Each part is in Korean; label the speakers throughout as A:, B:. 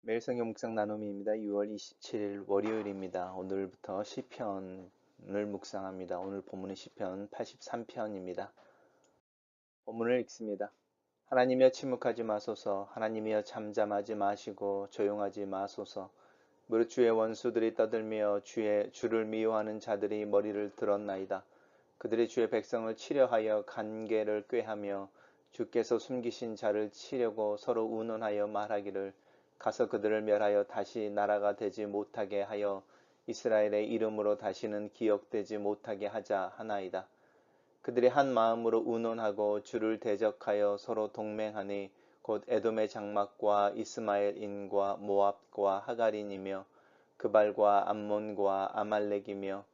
A: 매일 성경 묵상 나눔입니다. 6월 27일 월요일입니다. 오늘부터 시편을 묵상합니다. 오늘 본문은 시편 83편입니다. 본문을 읽습니다. 하나님이여 침묵하지 마소서. 하나님이여 잠잠하지 마시고 조용하지 마소서. 무릇 주의 원수들이 떠들며 주를 미워하는 자들이 머리를 들었나이다. 그들이 주의 백성을 치려하여 간계를 꾀하며 주께서 숨기신 자를 치려고 서로 운운하여 말하기를 가서 그들을 멸하여 다시 나라가 되지 못하게 하여 이스라엘의 이름으로 다시는 기억되지 못하게 하자 하나이다. 그들이 한 마음으로 운운하고 주를 대적하여 서로 동맹하니 곧 에돔의 장막과 이스마엘인과 모압과 하갈인이며 그발과 암몬과 아말렉이며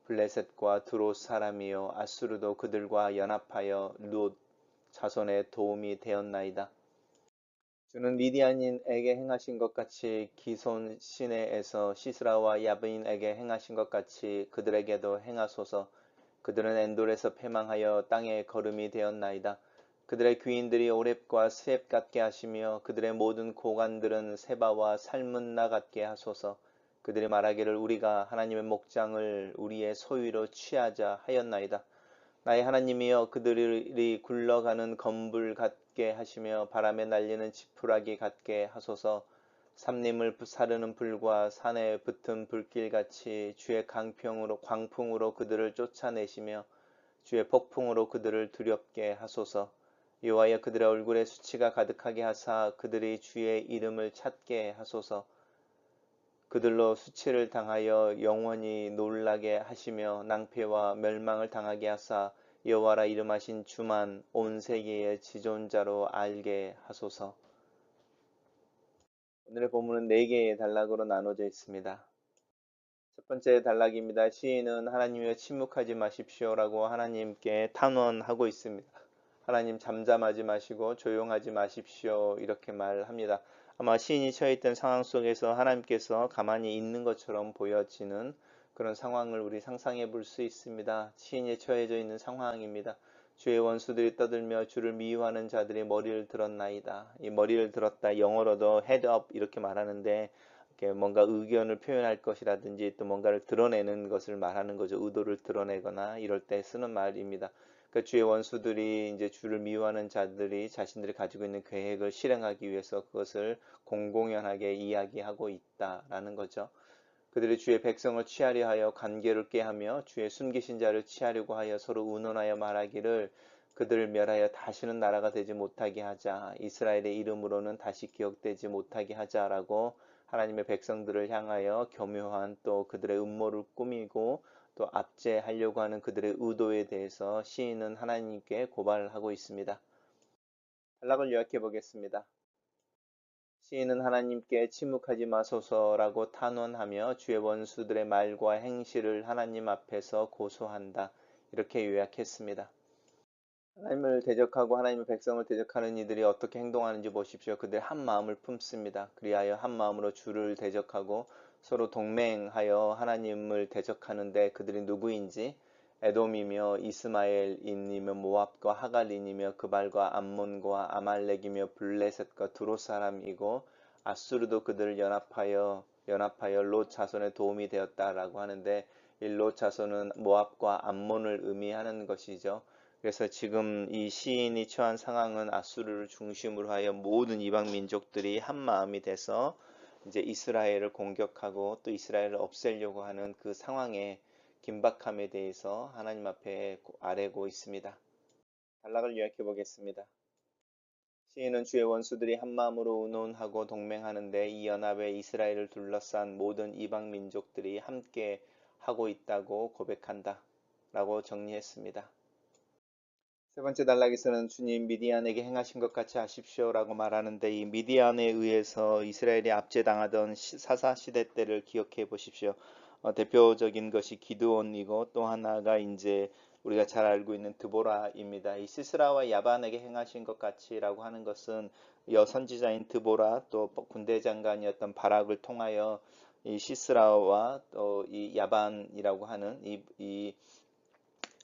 A: 블레셋과 드롯 사람이요 아수르도 그들과 연합하여 룻 자손의 도움이 되었나이다. 주는 미디안인에게 행하신 것 같이 기손 시내에서 시스라와 야브인에게 행하신 것 같이 그들에게도 행하소서. 그들은 엔돌에서 패망하여 땅에 거름이 되었나이다. 그들의 귀인들이 오렙과 스렙 같게 하시며 그들의 모든 고관들은 세바와 살문나 같게 하소서. 그들이 말하기를 우리가 하나님의 목장을 우리의 소유로 취하자 하였나이다. 나의 하나님이여 그들이 굴러가는 검불 같게 하시며 바람에 날리는 지푸라기 같게 하소서. 삼림을 사르는 불과 산에 붙은 불길같이 주의 광풍으로 그들을 쫓아내시며 주의 폭풍으로 그들을 두렵게 하소서. 여호와여 그들의 얼굴에 수치가 가득하게 하사 그들이 주의 이름을 찾게 하소서. 그들로 수치를 당하여 영원히 놀라게 하시며 낭패와 멸망을 당하게 하사 여호와라 이름하신 주만 온 세계의 지존자로 알게 하소서. 오늘의 본문은 4개의 단락으로 나눠져 있습니다. 첫 번째 단락입니다. 시인은 하나님이여 침묵하지 마십시오라고 하나님께 탄원하고 있습니다. 하나님 잠잠하지 마시고 조용하지 마십시오 이렇게 말합니다. 아마 시인이 처해있던 상황 속에서 하나님께서 가만히 있는 것처럼 보여지는 그런 상황을 우리 상상해 볼 수 있습니다. 시인이 처해져 있는 상황입니다. 주의 원수들이 떠들며 주를 미워하는 자들이 머리를 들었나이다. 이 머리를 들었다 영어로도 head up 이렇게 말하는데 이렇게 뭔가 의견을 표현할 것이라든지 또 뭔가를 드러내는 것을 말하는 거죠. 의도를 드러내거나 이럴 때 쓰는 말입니다. 그러니까 주의 원수들이 이제 주를 미워하는 자들이 자신들이 가지고 있는 계획을 실행하기 위해서 그것을 공공연하게 이야기하고 있다라는 거죠. 그들이 주의 백성을 취하려 하여 관계를 꾀하며 주의 숨기신 자를 취하려고 하여 서로 운운하여 말하기를 그들을 멸하여 다시는 나라가 되지 못하게 하자. 이스라엘의 이름으로는 다시 기억되지 못하게 하자라고 하나님의 백성들을 향하여 교묘한 또 그들의 음모를 꾸미고 또 압제하려고 하는 그들의 의도에 대해서 시인은 하나님께 고발을 하고 있습니다. 단락을 요약해 보겠습니다. 시인은 하나님께 침묵하지 마소서라고 탄원하며 주의 원수들의 말과 행실을 하나님 앞에서 고소한다. 이렇게 요약했습니다. 하나님을 대적하고 하나님의 백성을 대적하는 이들이 어떻게 행동하는지 보십시오. 그들 한 마음을 품습니다. 그리하여 한 마음으로 주를 대적하고 서로 동맹하여 하나님을 대적하는데 그들이 누구인지 에돔이며 이스마엘인이며 모압과 하갈인이며 그발과 암몬과 아말렉이며 블레셋과 두롯 사람이고 아수르도 그들을 연합하여 롯 자손의 도움이 되었다라고 하는데 이 롯 자손은 모압과 암몬을 의미하는 것이죠. 그래서 지금 이 시인이 처한 상황은 아수르를 중심으로 하여 모든 이방 민족들이 한 마음이 돼서 이제 이스라엘을 공격하고 또 이스라엘을 없애려고 하는 그 상황의 긴박함에 대해서 하나님 앞에 아뢰고 있습니다. 단락을 요약해 보겠습니다. 시인은 주의 원수들이 한 마음으로 의논하고 동맹하는데 이 연합에 이스라엘을 둘러싼 모든 이방 민족들이 함께 하고 있다고 고백한다 라고 정리했습니다. 세 번째 단락에서는 주님 미디안에게 행하신 것 같이 하십시오라고 말하는데 이 미디안에 의해서 이스라엘이 압제당하던 사사시대 때를 기억해 보십시오. 대표적인 것이 기드온이고 또 하나가 이제 우리가 잘 알고 있는 드보라입니다. 이 시스라와 야반에게 행하신 것 같이라고 하는 것은 여선지자인 드보라 또 군대 장관이었던 바락을 통하여 이 시스라와 또 이 야반이라고 하는 이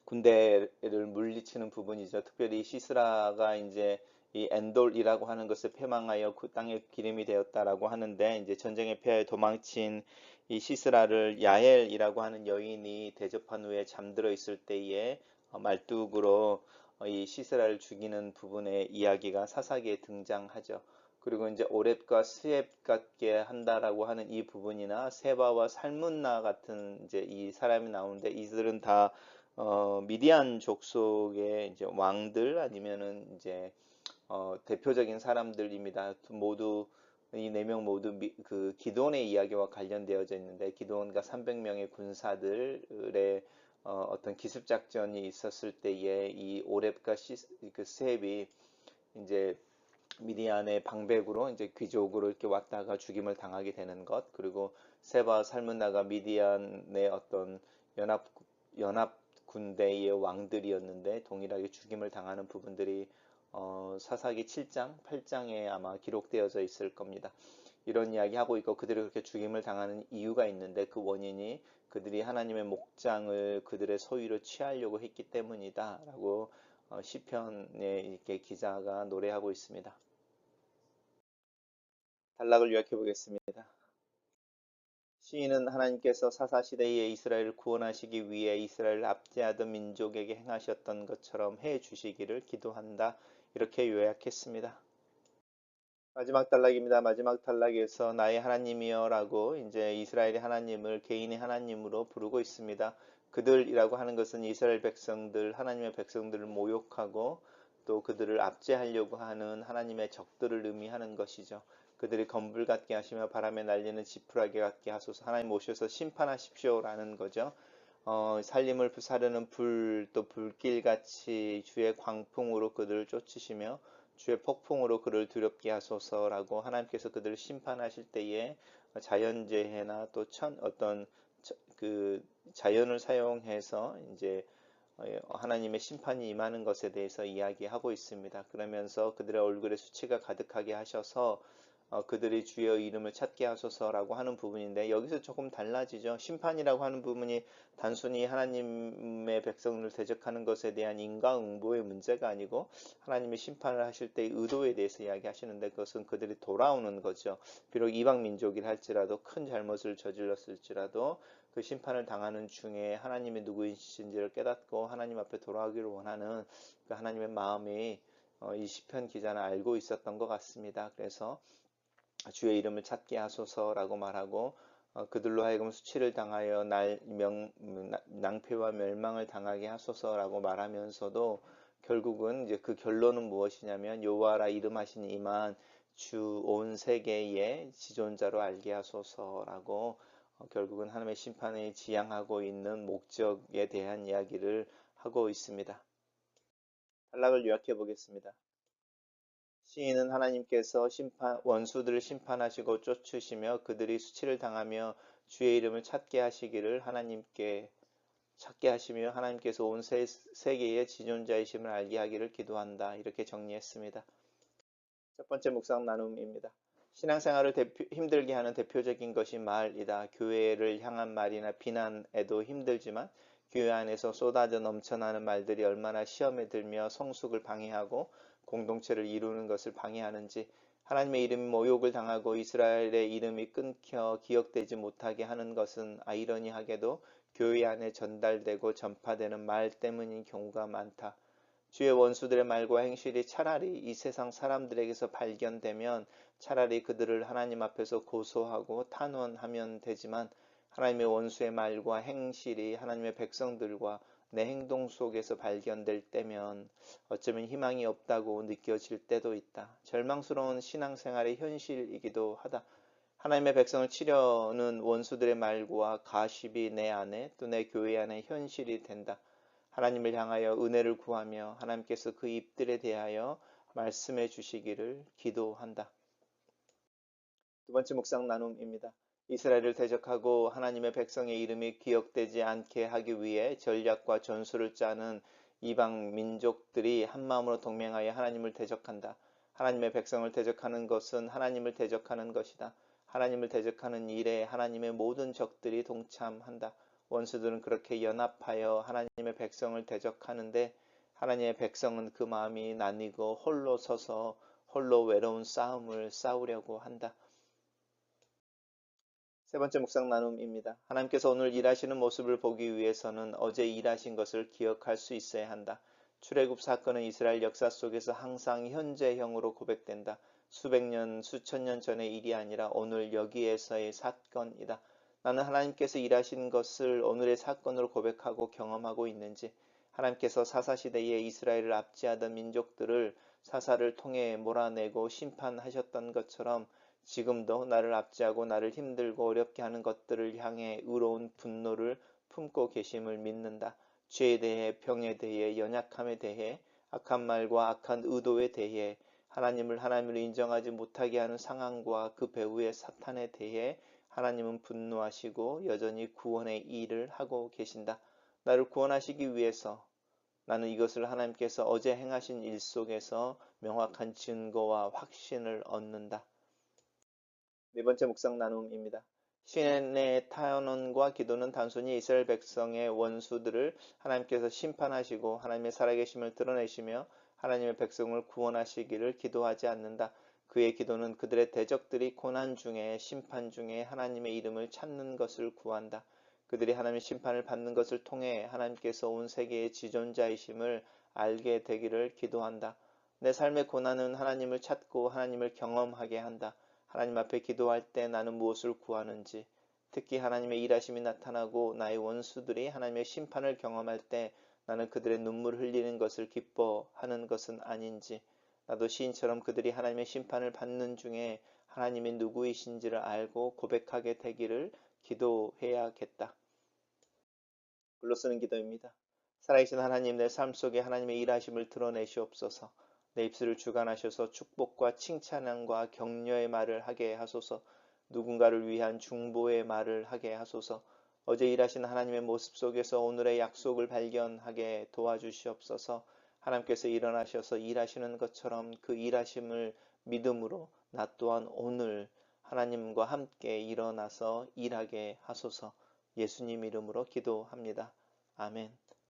A: 군대를 물리치는 부분이죠. 특별히 시스라가 이제 이 엔돌이라고 하는 것을 패망하여 그 땅의 기름이 되었다라고 하는데, 이제 전쟁에 패하여 도망친 이 시스라를 야엘이라고 하는 여인이 대접한 후에 잠들어 있을 때에 말뚝으로 이 시스라를 죽이는 부분의 이야기가 사사기에 등장하죠. 그리고 이제 오렙과 스엡 같게 한다라고 하는 이 부분이나 세바와 살문나 같은 이제 이 사람이 나오는데, 이들은 다 미디안 족속의 이제 왕들 아니면은 이제 대표적인 사람들입니다. 모두 이 네 명 모두 그 기드온의 이야기와 관련되어져 있는데, 기드온과 300명의 군사들의 어떤 기습 작전이 있었을 때에 이 오렙과 그 스엡이 이제 미디안의 방백으로 이제 귀족으로 이렇게 왔다가 죽임을 당하게 되는 것, 그리고 세바 살문나가 미디안의 어떤 연합 연합 군대의 왕들이었는데 동일하게 죽임을 당하는 부분들이 사사기 7장, 8장에 아마 기록되어져 있을 겁니다. 이런 이야기 하고 있고, 그들이 그렇게 죽임을 당하는 이유가 있는데 그 원인이 그들이 하나님의 목장을 그들의 소유로 취하려고 했기 때문이다라고 시편에 이렇게 기자가 노래하고 있습니다. 단락을 요약해 보겠습니다. 시인은 하나님께서 사사시대에 이스라엘을 구원하시기 위해 이스라엘을 압제하던 민족에게 행하셨던 것처럼 해 주시기를 기도한다. 이렇게 요약했습니다. 마지막 단락입니다. 마지막 단락에서 나의 하나님이여 라고 이제 이스라엘의 하나님을 개인의 하나님으로 부르고 있습니다. 그들이라고 하는 것은 이스라엘 백성들, 하나님의 백성들을 모욕하고 또 그들을 압제하려고 하는 하나님의 적들을 의미하는 것이죠. 그들이 검불 같게 하시며 바람에 날리는 지푸라기 같게 하소서. 하나님 오셔서 심판하십시오라는 거죠. 살림을 사르는 불, 또 불길같이 주의 광풍으로 그들을 쫓으시며 주의 폭풍으로 그를 두렵게 하소서라고 하나님께서 그들을 심판하실 때에 자연재해나 또 어떤 그 자연을 사용해서 이제 하나님의 심판이 임하는 것에 대해서 이야기하고 있습니다. 그러면서 그들의 얼굴에 수치가 가득하게 하셔서 그들이 주의 이름을 찾게 하소서라고 하는 부분인데, 여기서 조금 달라지죠. 심판이라고 하는 부분이 단순히 하나님의 백성을 대적하는 것에 대한 인과응보의 문제가 아니고 하나님의 심판을 하실 때의 의도에 대해서 이야기하시는데, 그것은 그들이 돌아오는 거죠. 비록 이방 민족이라 할지라도, 큰 잘못을 저질렀을지라도 그 심판을 당하는 중에 하나님이 누구이신지를 깨닫고 하나님 앞에 돌아오기를 원하는 그 하나님의 마음이 이 시편 기자는 알고 있었던 것 같습니다. 그래서 주의 이름을 찾게 하소서라고 말하고, 그들로 하여금 수치를 당하여 낭패와 멸망을 당하게 하소서라고 말하면서도, 결국은 이제 그 결론은 무엇이냐면 여호와라 이름하신 이만 주 온 세계의 지존자로 알게 하소서라고 결국은 하나님의 심판을 지향하고 있는 목적에 대한 이야기를 하고 있습니다. 단락을 요약해 보겠습니다. 시인은 하나님께서 원수들을 심판하시고 쫓으시며 그들이 수치를 당하며 주의 이름을 찾게 하시기를 하나님께 찾게 하시며 하나님께서 온 세계의 지존자이심을 알게 하기를 기도한다. 이렇게 정리했습니다. 첫 번째 묵상 나눔입니다. 신앙생활을 힘들게 하는 대표적인 것이 말이다. 교회를 향한 말이나 비난에도 힘들지만 교회 안에서 쏟아져 넘쳐나는 말들이 얼마나 시험에 들며 성숙을 방해하고 공동체를 이루는 것을 방해하는지, 하나님의 이름이 모욕을 당하고 이스라엘의 이름이 끊겨 기억되지 못하게 하는 것은 아이러니하게도 교회 안에 전달되고 전파되는 말 때문인 경우가 많다. 주의 원수들의 말과 행실이 차라리 이 세상 사람들에게서 발견되면 차라리 그들을 하나님 앞에서 고소하고 탄원하면 되지만, 하나님의 원수의 말과 행실이 하나님의 백성들과 내 행동 속에서 발견될 때면 어쩌면 희망이 없다고 느껴질 때도 있다. 절망스러운 신앙생활의 현실이기도 하다. 하나님의 백성을 치려는 원수들의 말과 가십이 내 안에 또 내 교회 안에 현실이 된다. 하나님을 향하여 은혜를 구하며 하나님께서 그 입들에 대하여 말씀해 주시기를 기도한다. 두 번째 묵상 나눔입니다. 이스라엘을 대적하고 하나님의 백성의 이름이 기억되지 않게 하기 위해 전략과 전술을 짜는 이방 민족들이 한마음으로 동맹하여 하나님을 대적한다. 하나님의 백성을 대적하는 것은 하나님을 대적하는 것이다. 하나님을 대적하는 일에 하나님의 모든 적들이 동참한다. 원수들은 그렇게 연합하여 하나님의 백성을 대적하는데, 하나님의 백성은 그 마음이 나뉘고 홀로 서서 홀로 외로운 싸움을 싸우려고 한다. 세 번째 묵상 나눔입니다. 하나님께서 오늘 일하시는 모습을 보기 위해서는 어제 일하신 것을 기억할 수 있어야 한다. 출애굽 사건은 이스라엘 역사 속에서 항상 현재형으로 고백된다. 수백 년, 수천 년 전의 일이 아니라 오늘 여기에서의 사건이다. 나는 하나님께서 일하신 것을 오늘의 사건으로 고백하고 경험하고 있는지, 하나님께서 사사시대에 이스라엘을 압제하던 민족들을 사사를 통해 몰아내고 심판하셨던 것처럼 지금도 나를 압제하고 나를 힘들고 어렵게 하는 것들을 향해 의로운 분노를 품고 계심을 믿는다. 죄에 대해, 병에 대해, 연약함에 대해, 악한 말과 악한 의도에 대해, 하나님을 인정하지 못하게 하는 상황과 그 배후의 사탄에 대해 하나님은 분노하시고 여전히 구원의 일을 하고 계신다. 나를 구원하시기 위해서 나는 이것을 하나님께서 어제 행하신 일 속에서 명확한 증거와 확신을 얻는다. 네 번째 묵상 나눔입니다. 신의 탄원과 기도는 단순히 이스라엘 백성의 원수들을 하나님께서 심판하시고 하나님의 살아계심을 드러내시며 하나님의 백성을 구원하시기를 기도하지 않는다. 그의 기도는 그들의 대적들이 고난 중에 심판 중에 하나님의 이름을 찾는 것을 구한다. 그들이 하나님의 심판을 받는 것을 통해 하나님께서 온 세계의 지존자이심을 알게 되기를 기도한다. 내 삶의 고난은 하나님을 찾고 하나님을 경험하게 한다. 하나님 앞에 기도할 때 나는 무엇을 구하는지, 특히 하나님의 일하심이 나타나고 나의 원수들이 하나님의 심판을 경험할 때 나는 그들의 눈물 흘리는 것을 기뻐하는 것은 아닌지, 나도 시인처럼 그들이 하나님의 심판을 받는 중에 하나님이 누구이신지를 알고 고백하게 되기를 기도해야겠다. 글로 쓰는 기도입니다. 살아계신 하나님, 내 삶 속에 하나님의 일하심을 드러내시옵소서. 내 입술을 주관하셔서 축복과 칭찬과 격려의 말을 하게 하소서. 누군가를 위한 중보의 말을 하게 하소서. 어제 일하신 하나님의 모습 속에서 오늘의 약속을 발견하게 도와주시옵소서. 하나님께서 일어나셔서 일하시는 것처럼 그 일하심을 믿음으로 나 또한 오늘 하나님과 함께 일어나서 일하게 하소서. 예수님 이름으로 기도합니다. 아멘.